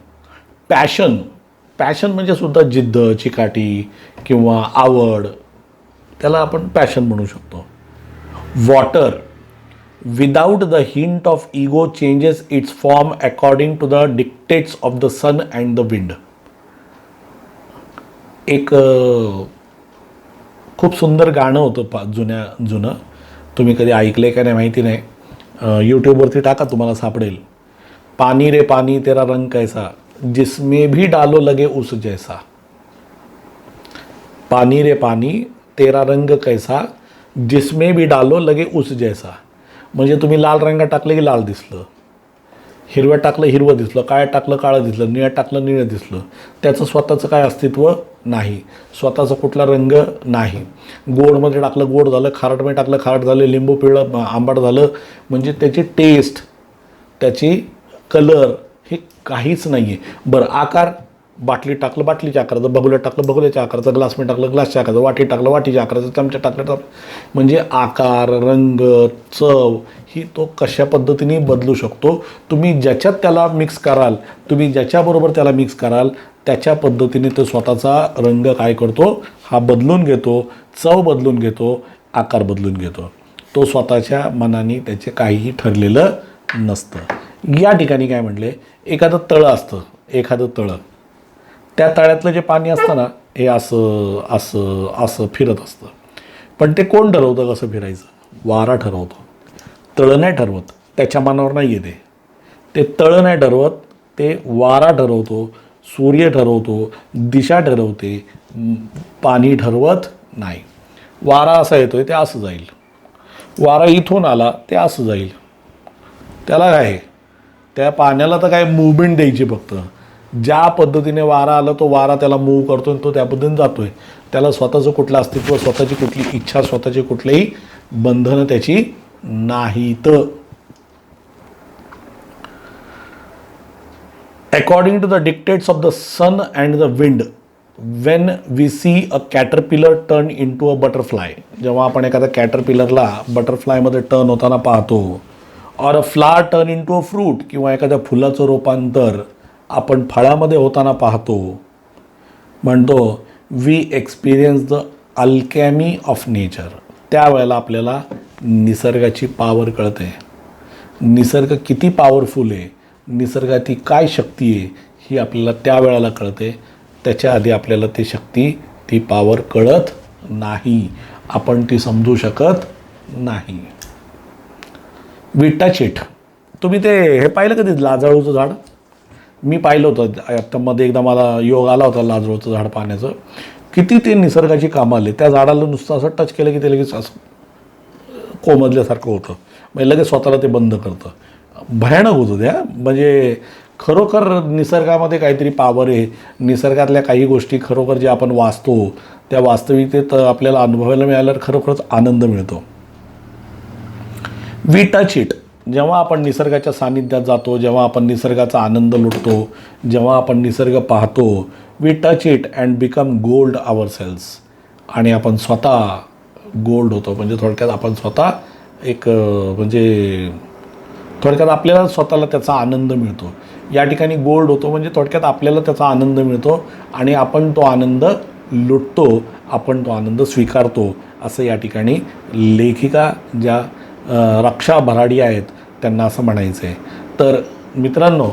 Speaker 1: पॅशन म्हणजे सुद्धा जिद्द, चिकाटी किंवा आवड, त्याला आपण पॅशन म्हणू शकतो. Water without the hint of ego changes its form according to the dictates of the sun and the wind. एक खूप सुंदर गाणं होतं जुनं, तुम्ही कधी ऐकलं आहे का नाही माहिती नाही, यूट्यूबवरती टाका, तुम्हाला सापडेल. पानी रे पानी तेरा रंग कैसा, जिसमें भी डालो लगे उस जैसा. पानी रे पानी तेरा रंग कैसा, जिसमें भी डालो लगे उस जैसा. म्हणजे तुम्ही लाल रंग टाकले की लाल दिसलं. हिरव्यात टाकलं हिरवं दिसलं, काळ्यात टाकलं काळं दिसलं, निळ्यात टाकलं निळं दिसलं. त्याचं स्वतःचं काय अस्तित्व नाही, स्वतःचा कुठला रंग नाही. गोडमध्ये टाकलं गोड झालं, खारटमध्ये टाकलं खारट झालं, लिंबू पिळलं आंबट झालं. म्हणजे त्याची टेस्ट, त्याची कलर हे काहीच नाही आहे. बरं, आकार, बाटलीत टाकलं बाटलीच्या आकाराचं, बगुल्यात टाकलं बगुल्याच्या आकाराचं, ग्लासमध्ये टाकलं ग्लासच्या आकाराचं, वाटीत टाकलं वाटीच्या आकाराचं, चमचा टाकलं तर म्हणजे आकार, रंग, चव ही तो कशा पद्धतीने बदलू शकतो. तुम्ही ज्याच्यात त्याला मिक्स कराल, तुम्ही ज्याच्याबरोबर त्याला मिक्स कराल, त्याच्या पद्धतीने तो स्वतःचा रंग काय करतो, हा बदलून घेतो, चव बदलून घेतो, आकार बदलून घेतो. तो स्वतःच्या मनाने त्याचे काहीही ठरलेलं नसतं. या ठिकाणी काय म्हटले, एखादं तळं असतं, एखादं तळं, त्या तळ्यातलं जे पाणी असतं ना, हे असं असं असं फिरत असतं. पण ते कोण ठरवतं कसं फिरायचं? वारा ठरवतो. तळं नाही ठरवत, त्याच्या मनावर नाही येते. ते तळं नाही ठरवत, ते वारा ठरवतो, सूर्य ठरवतो, दिशा ठरवते, पाणी ठरवत नाही. वारा असा येतोय ते असं जाईल, वारा इथून आला ते असं जाईल. त्याला काय, त्या पाण्याला तर काय मूवमेंट द्यायची फक्त. ज्या पद्धतीने वारा आला तो वारा त्याला मूव्ह करतो आणि तो त्या पद्धतीने जातोय. त्याला स्वतःचं कुठलं अस्तित्व, स्वतःची कुठली इच्छा, स्वतःची कुठलीही बंधनं त्याची नाहीत. According to the dictates of the sun and the wind, when we see a caterpillar turn in to a butterfly, जेव्हा आपण एखाद्या कॅटरपिलरला बटरफ्लायमध्ये टर्न होताना पाहतो, or a flower turn in to a fruit, किंवा एखाद्या फुलाचं रूपांतर आपण फळामध्ये होताना पाहतो, म्हणतो we experience the alchemy of nature. त्यावेळेला आपल्याला निसर्गाची पॉवर कळते. निसर्ग किती पॉवरफुल आहे, निसर्गाची काय शक्ती आहे ही आपल्याला त्यावेळेला कळते. त्याच्या आधी आपल्याला ती शक्ती, ती पॉवर कळत नाही, आपण ती समजू शकत नाही. विटा चीट, तुम्ही ते हे पाहिलं कधी लाजाळूचं झाड? मी पाहिलं होतं आता मध्ये, एकदा मला योग आला होता लाजाळूचं झाड पाहण्याचं. किती ते निसर्गाची कामं आली. त्या झाडाला नुसतं असं टच केलं की ते लगेच असं कोमजल्यासारखं होतं, म्हणजे लगेच स्वतःला ते बंद करतं. भयानक होतं त्या. म्हणजे खरोखर निसर्गामध्ये काहीतरी पॉवर आहे. निसर्गातल्या काही गोष्टी खरोखर जे आपण वाचतो त्या वास्तविकतेत आपल्याला अनुभवायला मिळाल्यावर खरोखरच आनंद मिळतो. वी टच इट, जेव्हा आपण निसर्गाच्या सानिध्यात जातो, जेव्हा आपण निसर्गाचा आनंद लुटतो, जेव्हा आपण निसर्ग पाहतो, we touch it and become gold ourselves, आणि आपण स्वतः गोल्ड होतो. म्हणजे थोडक्यात आपण स्वतः एक म्हणजे थोडक्यात आपल्याला स्वतःला त्याचा आनंद मिळतो. या ठिकाणी गोल्ड होतो म्हणजे थोडक्यात आपल्याला त्याचा आनंद मिळतो आणि आपण तो आनंद लुटतो, आपण तो आनंद स्वीकारतो, असं या ठिकाणी लेखिका ज्या रक्षा भराडी आहेत त्यांना असं म्हणायचं आहे. तर मित्रांनो,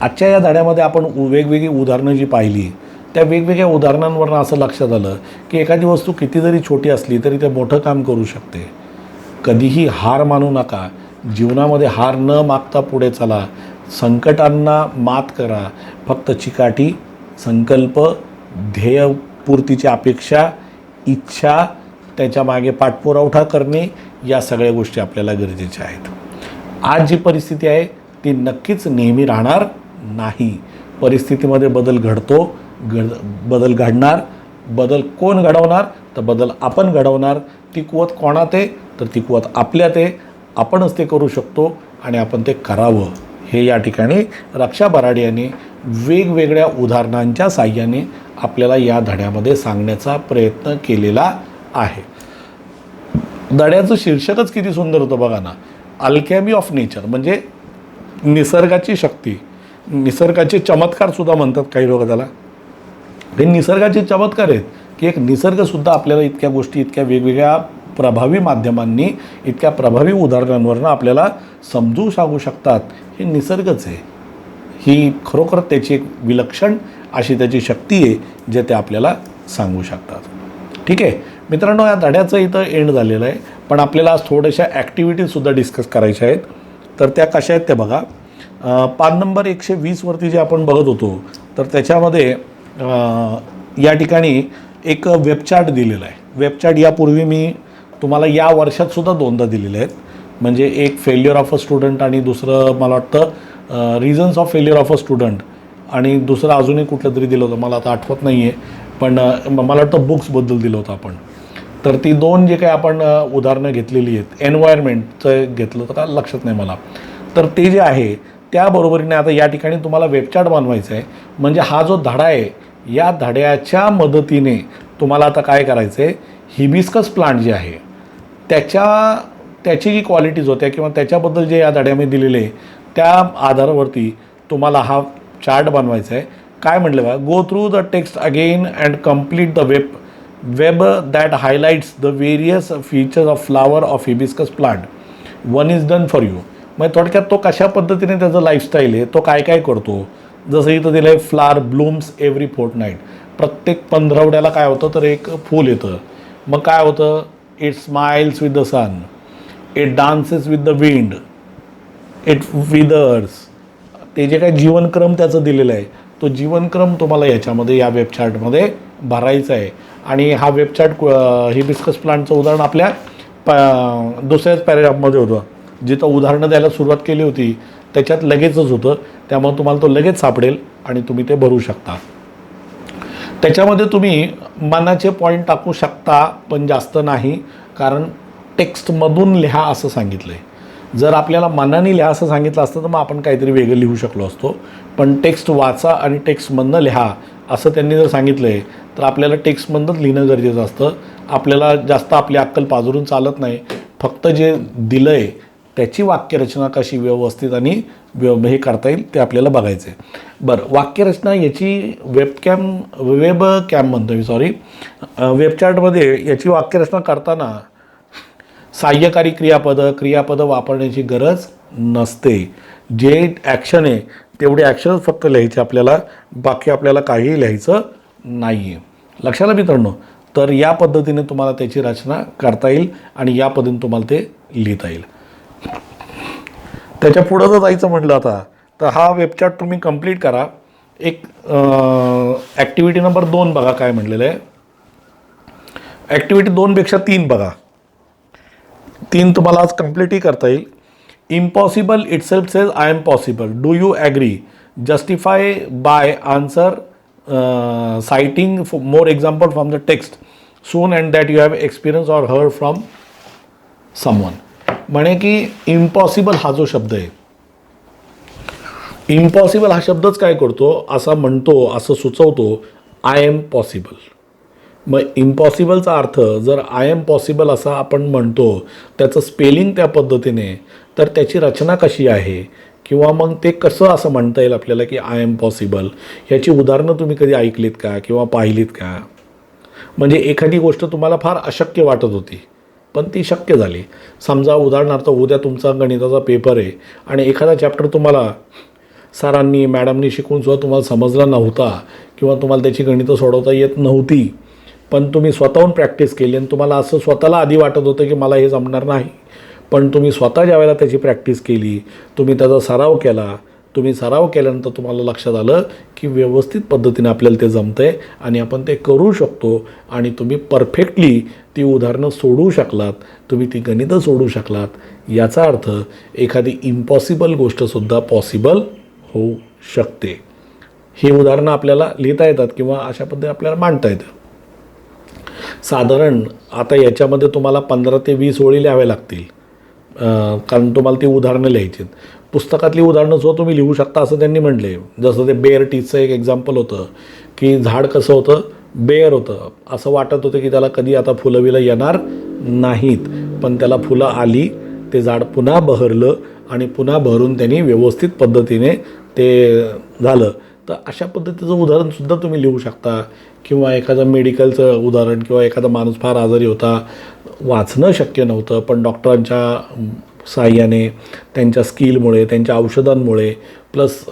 Speaker 1: आजच्या या धड्यामध्ये आपण वेगवेगळी उदाहरणं जी पाहिली, त्या वेगवेगळ्या उदाहरणांवरून असं लक्षात आलं की एखादी वस्तू किती जरी छोटी असली तरी ते मोठं काम करू शकते. कधीही हार मानू नका. जीवनामध्ये हार न मागता पुढे चला. संकटांना मात करा. फक्त चिकाटी, संकल्प, ध्येयपूर्तीची अपेक्षा, इच्छा, त्याच्या मागे पाठपुरावा करणे, या सगळ्या गोष्टी आपल्याला गरजेच्या आहेत. आज जी परिस्थिती आहे ती नक्कीच नेहमी राहणार नाही. परिस्थितीमध्ये बदल घडतो, बदल घडणार. बदल कोण घडवणार? तर बदल आपण घडवणार. ती कुवत कोणात आहे? तर ती कुवत आपल्यात आहे. आपणच ते करू शकतो आणि आपण ते करावं. हे या ठिकाणी रक्षा भराडी यांनी वेगवेगळ्या उदाहरणांच्या साहाय्याने आपल्याला या धड्यामध्ये सांगण्याचा प्रयत्न केलेला आहे. धड्याचं शीर्षकच किती सुंदर होतं बघा ना, अल्केमी ऑफ नेचर, म्हणजे निसर्गाची शक्ती, निसर्गाचे चमत्कारसुद्धा म्हणतात काही लोक त्याला. हे निसर्गाचे चमत्कार आहेत की एक निसर्गसुद्धा आपल्याला इतक्या गोष्टी, इतक्या वेगवेगळ्या प्रभावी माध्यमांनी, इतक्या प्रभावी उदाहरणांवरनं आपल्याला समजू सांगू शकतात. हे निसर्गच आहे. ही खरोखर त्याची एक विलक्षण अशी त्याची शक्ती आहे जे ते आपल्याला सांगू शकतात. ठीक आहे मित्रांनो, या धड्याचं इथं एंड झालेलं आहे, पण आपल्याला आज थोड्याशा ॲक्टिव्हिटीजसुद्धा डिस्कस करायच्या आहेत. तर त्या कशा आहेत ते बघा. पान नंबर 120वरती जे आपण बघत होतो तर त्याच्यामध्ये या ठिकाणी एक वेबचार्ट दिलेला आहे. वेबचार्ट यापूर्वी मी तुम्हाला या वर्षातसुद्धा दोनदा दिलेले आहेत. म्हणजे एक फेल्युअर ऑफ अ स्टुडंट आणि दुसरं मला वाटतं reasons of failure of a student आणि दुसरं अजूनही कुठलं तरी दिलं होतं, मला आता आठवत नाही आहे, पण मला वाटतं बुक्सबद्दल दिलं होतं आपण. तर ती दोन जे काही आपण उदाहरणं घेतलेली आहेत, एन्व्हायरमेंटचं घेतलं तर का लक्षात नाही मला. तर ते जे आहे त्याबरोबरीने आता या ठिकाणी तुम्हाला वेबचार्ट बनवायचं आहे. म्हणजे हा जो धडा आहे या धड्याच्या मदतीने तुम्हाला आता काय करायचं आहे, हिबिस्कस प्लांट जे आहे त्याची जी क्वालिटीज होत्या किंवा त्याच्याबद्दल जे या धड्यामध्ये दिलेले आहे त्या आधारावरती तुम्हाला हा चार्ट बनवायचा आहे. काय म्हटलं बघा, go through the text again and complete the web that highlights the various features of flower of hibiscus plant. One is done for you. मग थोडक्यात तो कशा पद्धतीने त्याचं लाईफस्टाईल आहे, तो काय काय करतो. जसं इथं दिलं आहे फ्लावर ब्लूम्स एव्हरी फोर्टनाईट. प्रत्येक पंधरवड्याला काय होतं तर एक फूल येतं. मग काय होतं, it smiles with the sun, it dances with the wind, it withers. ते जे काय जीवनक्रम त्याचं दिलेलं आहे तो जीवनक्रम तुम्हाला याच्यामध्ये या वेबचार्टमध्ये भरायचा आहे. आणि हा वेबचार्ट हिबिस्कस प्लांटचं उदाहरण आपल्या दुसऱ्याच पॅरेग्राफमध्ये होतं. जिथं उदाहरणं द्यायला सुरुवात केली होती त्याच्यात लगेचच होतं, त्यामुळे तुम्हाला तो लगेच सापडेल आणि तुम्ही ते भरू शकता. त्याच्यामध्ये तुम्ही मनाचे पॉईंट टाकू शकता, पण जास्त नाही, कारण टेक्स्टमधून लिहा असं सांगितलं आहे. जर आपल्याला मनाने लिहा असं सांगितलं असतं तर मग आपण काहीतरी वेगळं लिहू शकलो असतो. पण टेक्स्ट वाचा आणि टेक्स्टमधनं लिहा असं त्यांनी जर सांगितलं आहे तर आपल्याला टेक्स्टमधनंच लिहिणं गरजेचं असतं. आपल्याला जास्त आपली अक्कल पाजरून चालत नाही. फक्त जे दिलं आहे त्याची वाक्यरचना कशी व्यवस्थित आणि हे करता येईल ते आपल्याला बघायचं आहे. बरं, वाक्यरचना याची वेबकॅम म्हणतो मी, सॉरी, वेबचार्टमध्ये याची वाक्यरचना करताना सहाय्यकारी क्रियापदं वापरण्याची गरज नसते. जे ॲक्शन आहे तेवढे ॲक्शनच फक्त लिहायचे आपल्याला, बाकी आपल्याला काहीही लिहायचं नाही आहे. लक्षात मित्रांनो. तर या पद्धतीने तुम्हाला त्याची रचना करता येईल आणि या पद्धतीने तुम्हाला ते लिहिता येईल. त्याच्या पुढं जर जायचं म्हटलं आता तर हा वेबचार्ट तुम्ही कंप्लीट करा. एक ॲक्टिव्हिटी नंबर 2 बघा काय म्हटलेलं आहे. ॲक्टिव्हिटी 2पेक्षा 3 बघा. 3 तुम्हाला आज कंप्लीटही करता येईल. Impossible itself says I am possible. Do you agree? Justify by answer citing more example from the text soon and that you have experienced or heard from someone. म्हणे की इम्पॉसिबल हा जो शब्द आहे, इम्पॉसिबल हा शब्दच काय करतो, असा म्हणतो, असं सुचवतो आय एम पॉसिबल. मग इम्पॉसिबलचा अर्थ जर आय एम पॉसिबल असा आपण म्हणतो, त्याचं स्पेलिंग त्या पद्धतीने, तर त्याची रचना कशी आहे किंवा मग ते कसं असं म्हणता येईल आपल्याला की आय एम पॉसिबल. ह्याची उदाहरणं तुम्ही कधी ऐकलीत का किंवा पाहिलीत का? म्हणजे एखादी गोष्ट तुम्हाला फार अशक्य वाटत होती पण ती शक्य झाली. समजा उदाहरणार्थ उद्या तुमचा गणिताचा पेपर आहे आणि एखादा चॅप्टर तुम्हाला सरांनी मॅडमनी शिकवून सुद्धा तुम्हाला समजला नव्हता किंवा तुम्हाला त्याची गणितं सोडवता येत नव्हती, पण तुम्ही स्वतःहून प्रॅक्टिस केली आणि तुम्हाला असं स्वतःला आधी वाटत होतं की मला हे जमणार नाही, पण तुम्ही स्वतः ज्यावेळेला त्याची प्रॅक्टिस केली, तुम्ही त्याचा सराव केला, तुम्ही सराव केल्यानंतर तुम्हाला लक्षात आलं की व्यवस्थित पद्धतीने आपल्याला ते जमतं आहे आणि आपण ते करू शकतो आणि तुम्ही परफेक्टली ती उदाहरणं सोडवू शकलात, तुम्ही ती गणितं सोडवू शकलात. याचा अर्थ एखादी इम्पॉसिबल गोष्टसुद्धा पॉसिबल होऊ शकते. ही उदाहरणं आपल्याला लिहिता येतात किंवा अशा पद्धतीने आपल्याला मांडता येतं. साधारण आता याच्यामध्ये तुम्हाला 15 ते 20 ओळी लिहाव्या लागतील, कारण तुम्हाला ती उदाहरणं लिहायची आहेत. पुस्तकातली उदाहरणंसुद्धा तुम्ही लिहू शकता असं त्यांनी म्हटले. जसं ते बेअर टीचचं एक एक्झाम्पल होतं की झाड कसं होतं, बेअर होतं, असं वाटत होतं की त्याला कधी आता फुलं बिलं येणार नाहीत, पण त्याला फुलं आली, ते झाड पुन्हा बहरलं आणि पुन्हा बहरून त्यांनी व्यवस्थित पद्धतीने ते झालं. तर अशा पद्धतीचं उदाहरणसुद्धा तुम्ही लिहू शकता. किंवा एखादं मेडिकलचं उदाहरण, किंवा एखादा माणूस फार आजारी होता, वाचणं शक्य नव्हतं, पण डॉक्टरांच्या साहाय्याने, त्यांच्या स्किलमुळे, त्यांच्या औषधांमुळे, प्लस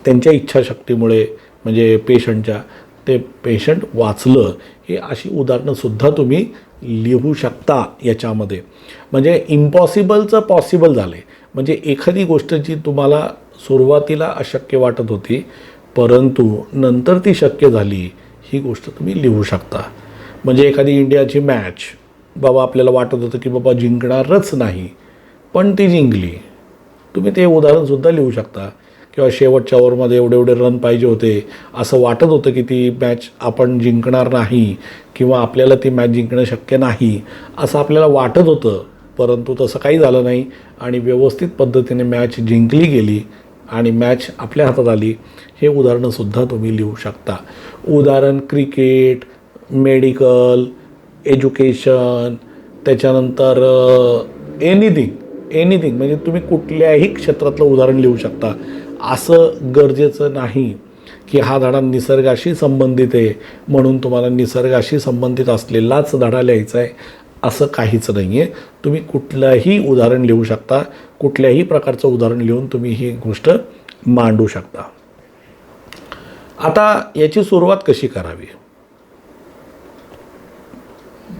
Speaker 1: त्यांच्या इच्छाशक्तीमुळे, म्हणजे पेशंटच्या, ते पेशंट वाचलं. हे अशी उदाहरणंसुद्धा तुम्ही लिहू शकता याच्यामध्ये. म्हणजे इम्पॉसिबलचं पॉसिबल झालं आहे. म्हणजे एखादी गोष्ट जी तुम्हाला सुरुवातीला अशक्य वाटत होती परंतु नंतर ती शक्य झाली, ही गोष्ट तुम्ही लिहू शकता. म्हणजे एखादी इंडियाची मॅच, बाबा आपल्याला वाटत होतं की बाबा जिंकणारच नाही, पण ती जिंकली. तुम्ही ते उदाहरणसुद्धा लिहू शकता. किंवा शेवटच्या ओव्हरमध्ये एवढे एवढे रन पाहिजे होते, असं वाटत होतं की ती मॅच आपण जिंकणार नाही किंवा आपल्याला ती मॅच जिंकणं शक्य नाही असं आपल्याला वाटत होतं, परंतु तसं काही झालं नाही आणि व्यवस्थित पद्धतीने मॅच जिंकली गेली आणि मॅच आपल्या हातात आली. हे उदाहरणंसुद्धा तुम्ही लिहू शकता. उदाहरण क्रिकेट, मेडिकल, एज्युकेशन, त्याच्यानंतर एनिथिंग म्हणजे तुम्ही कुठल्याही क्षेत्रातलं उदाहरण लिहू शकता. असं गरजेचं नाही की हा धडा निसर्गाशी संबंधित आहे म्हणून तुम्हाला निसर्गाशी संबंधित असलेलाच धडा लिहायचा आहे, असं काहीच नाही आहे. तुम्ही कुठलंही उदाहरण लिहू शकता, कुठल्याही प्रकारचं उदाहरण लिहून तुम्ही ही गोष्ट मांडू शकता. आता याची सुरुवात कशी करावी?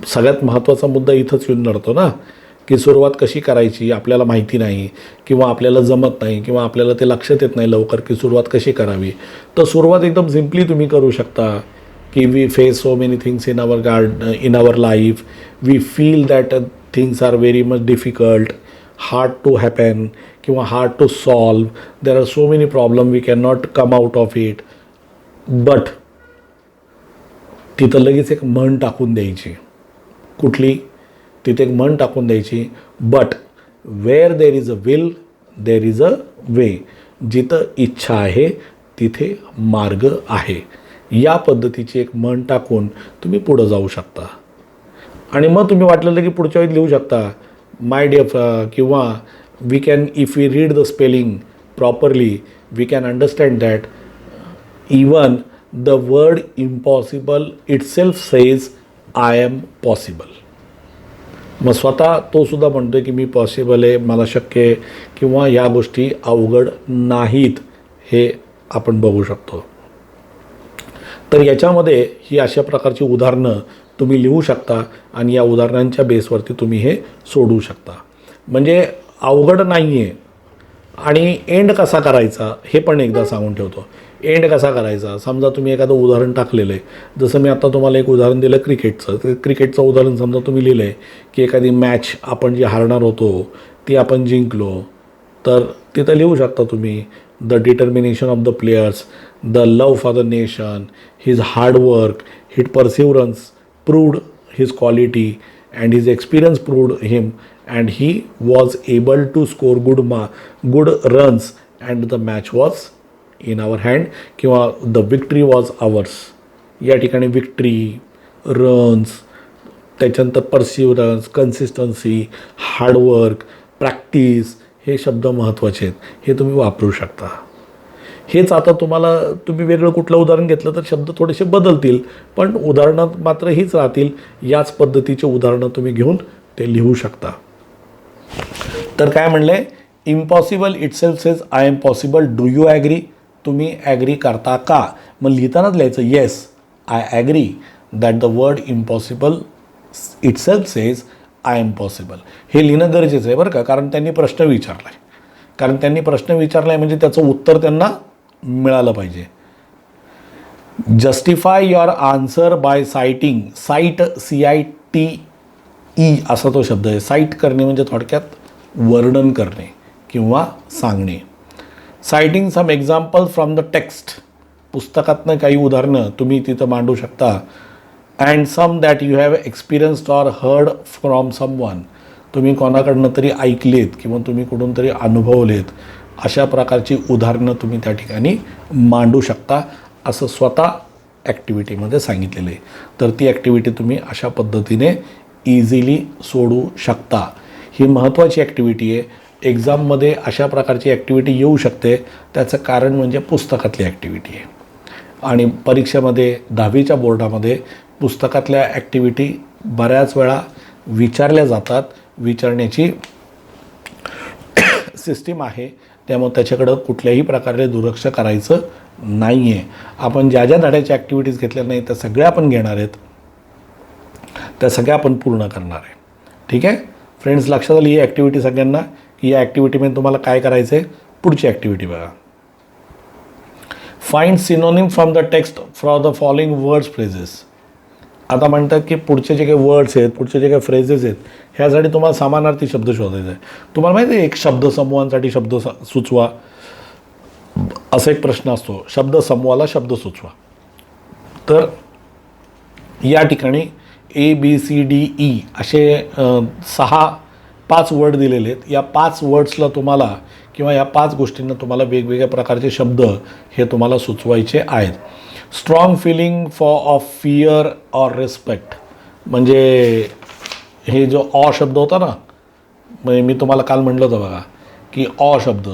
Speaker 1: सगळ्यात महत्त्वाचा मुद्दा इथंच येऊन नडतो ना, की सुरुवात कशी करायची आपल्याला माहिती नाही किंवा आपल्याला जमत नाही किंवा आपल्याला ते लक्षात येत नाही लवकर की सुरुवात कशी करावी. तर सुरुवात एकदम सिम्पली तुम्ही करू शकता की we face so many things in our life. We feel that things are very much difficult, hard to happen किंवा hard to solve. There are so many problem, we can not come out of it. But तिथं लगेच एक म्हण टाकून द्यायची. कुठली? तिथे एक म्हण टाकून द्यायची, but where there is a will there is a way. जिथं इच्छा आहे तिथे मार्ग आहे. या पद्धतीची एक म्हण टाकून तुम्ही पुढं जाऊ शकता. आणि मग तुम्ही वाटलेलं की पुढच्या वेळी लिहू शकता माय डिअर किंवा we can if we read the spelling properly we can understand that even the word impossible itself says I am possible. मग स्वतः तो सुद्धा म्हणतो की मी पॉसिबल आहे, मला शक्य आहे किंवा या गोष्टी अवघड नाहीत, हे आपण बघू शकतो. तर याच्यामध्ये ही अशा प्रकारची उदाहरणं तुम्ही लिहू शकता आणि या उदाहरणांच्या बेसवरती तुम्ही हे सोडवू शकता. म्हणजे अवघड नाही आहे. आणि एंड कसा करायचा हे पण एकदा सांगून ठेवतो. एंड कसा करायचा? समजा तुम्ही एखादं उदाहरण टाकलेलं आहे, जसं मी आता तुम्हाला एक उदाहरण दिलं क्रिकेटचं. तर क्रिकेटचं उदाहरण समजा तुम्ही लिहिलं आहे की एखादी मॅच आपण जी हारणार होतो ती आपण जिंकलो. तर तिथं लिहू शकता तुम्ही the determination of the players, the love for the nation, his hard work, his perseverance proved his quality and his experience proved him and he was able to score good runs and the match was in our hand किंवा the victory was ours. या ठिकाणी victory, runs, त्याच्यानंतर परसिवरन्स, consistency, hard work, practice हे शब्द महत्त्वाचे आहेत. हे तुम्ही वापरू शकता. हेच आता तुम्ही वेगळं कुठलं उदाहरण घेतलं तर शब्द थोडेसे बदलतील, पण उदाहरणात मात्र हीच राहतील. याच पद्धतीचे उदाहरणं तुम्ही घेऊन ते लिहू शकता. तर काय म्हणले? Impossible itself says I am possible, do you agree? तुम्ही ॲग्री करता का? मग लिहितानाच लिहायचं yes I agree that the word impossible itself says I am possible. हे लिहिणं गरजेचं आहे बरं का, कारण त्यांनी प्रश्न विचारला आहे. म्हणजे त्याचं उत्तर त्यांना मिळालं पाहिजे. Justify your answer by citing. Cite CITE असा तो शब्द आहे. साईट करणे म्हणजे थोडक्यात वर्णन करणे किंवा सांगणे. Citing some example from the text. पुस्तकातनं काही उदाहरणं तुम्ही तिथं मांडू शकता. And some that you have experienced or heard from someone. तुम्ही कोणाकडनं तरी ऐकलेत किंवा तुम्ही कुठून तरी अनुभवलेत अशा प्रकारची उदाहरणं तुम्ही त्या ठिकाणी मांडू शकता, असं स्वतः ॲक्टिव्हिटीमध्ये सांगितलेलं आहे. तर ती ॲक्टिव्हिटी तुम्ही अशा पद्धतीने इझिली सोडू शकता. ही महत्त्वाची ॲक्टिव्हिटी आहे. एक्झाममध्ये अशा प्रकारची ॲक्टिव्हिटी येऊ शकते. त्याचं कारण म्हणजे पुस्तकातली ॲक्टिव्हिटी आहे. आणि परीक्षेमध्ये 10वीच्या बोर्डामध्ये पुस्तकातल्या ॲक्टिव्हिटी बऱ्याच वेळा विचारल्या जातात. विचारण्याची सिस्टीम आहे, त्यामुळे त्याच्याकडं कुठल्याही प्रकारे दुर्लक्ष करायचं नाही आहे. आपण ज्या ज्या धड्याच्या ॲक्टिव्हिटीज घेतल्या नाही त्या सगळ्या आपण घेणार आहेत, त्या सगळ्या आपण पूर्ण करणार आहे. ठीक आहे फ्रेंड्स, लक्षात आली ही ॲक्टिव्हिटी सगळ्यांना की या ॲक्टिव्हिटीमध्ये तुम्हाला काय करायचं आहे? पुढची ॲक्टिव्हिटी बघा. Find synonym from the text for the following words phrases. आता म्हणतात की पुढचे जे काही वर्ड्स आहेत, पुढचे जे काही फ्रेजेस आहेत, ह्यासाठी तुम्हाला समानार्थी शब्द शोधायचा आहे. तुम्हाला माहिती आहे एक शब्दसमूहांसाठी शब्द सुचवा असा एक प्रश्न असतो. शब्दसमूहाला शब्द सुचवा. तर या ठिकाणी ABCDE असे 5 वर्ड दिलेले आहेत. या 5 वर्ड्सला तुम्हाला किंवा या 5 गोष्टींना तुम्हाला वेगवेगळ्या प्रकारचे शब्द हे तुम्हाला सुचवायचे आहेत. Strong feeling of fear or respect, म्हणजे हे जो शब्द होता ना, म्हणजे मी तुम्हाला काल म्हटलं होतं बघा की शब्द,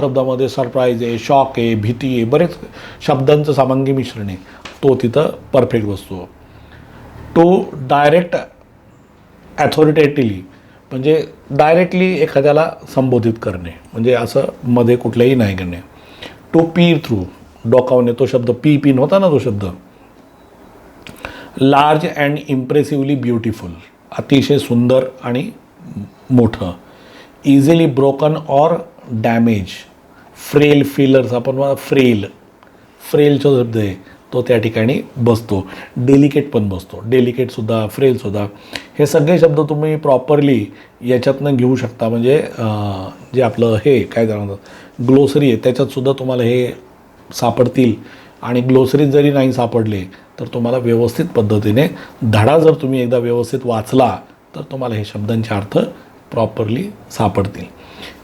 Speaker 1: शब्दामध्ये सरप्राईज आहे, शॉक आहे, भीती आहे, बरेच शब्दांचं सामांगी मिश्रण आहे, तो तिथं परफेक्ट बसतो. टू डायरेक्ट ॲथॉरिटेटिव्हली, म्हणजे डायरेक्टली एखाद्याला संबोधित करणे, म्हणजे असं मध्ये कुठल्याही नाही करणे. टू पीर थ्रू, डोकावणे, तो शब्द पिन होता ना तो शब्द. लार्ज अँड इम्प्रेसिव्हली ब्युटिफुल, अतिशय सुंदर आणि मोठं. Easily broken or damage, frail, feelers आपण फ्रेलचा शब्द आहे तो त्या ठिकाणी बसतो. डेलिकेट पण बसतो, डेलिकेटसुद्धा, फ्रेलसुद्धा. हे सगळे शब्द तुम्ही प्रॉपरली याच्यातनं घेऊ शकता. म्हणजे जे आपलं हे काय म्हणतात ग्लोसरी आहे त्याच्यातसुद्धा तुम्हाला हे सापडतील. आणि ग्लोसरीत जरी नाही सापडले तर तुम्हाला व्यवस्थित पद्धतीने धडा जर तुम्ही एकदा व्यवस्थित वाचला तर तुम्हाला हे शब्दांचे अर्थ प्रॉपरली सापडतील.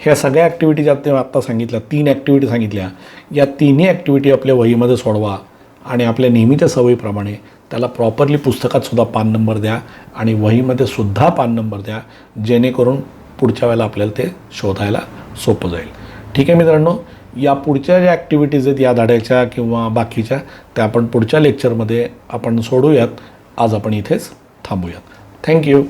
Speaker 1: ह्या सगळ्या ॲक्टिव्हिटीज आत्ता सांगितल्या, 3 ॲक्टिव्हिटी सांगितल्या. या तिन्ही ॲक्टिव्हिटी आपल्या वहीमध्ये सोडवा आणि आपल्या नेहमीच्या सवयीप्रमाणे त्याला प्रॉपरली पुस्तकातसुद्धा पान नंबर द्या आणि वहीमध्ये सुद्धा पान नंबर द्या, जेणेकरून पुढच्या वेळेला आपल्याला ते शोधायला सोपं जाईल. ठीक आहे मित्रांनो, या पुढच्या ज्या ॲक्टिव्हिटीज आहेत या धड्याच्या किंवा बाकीच्या त्या आपण पुढच्या लेक्चरमध्ये आपण सोडूयात. आज आपण इथेच थांबूयात. थँक्यू.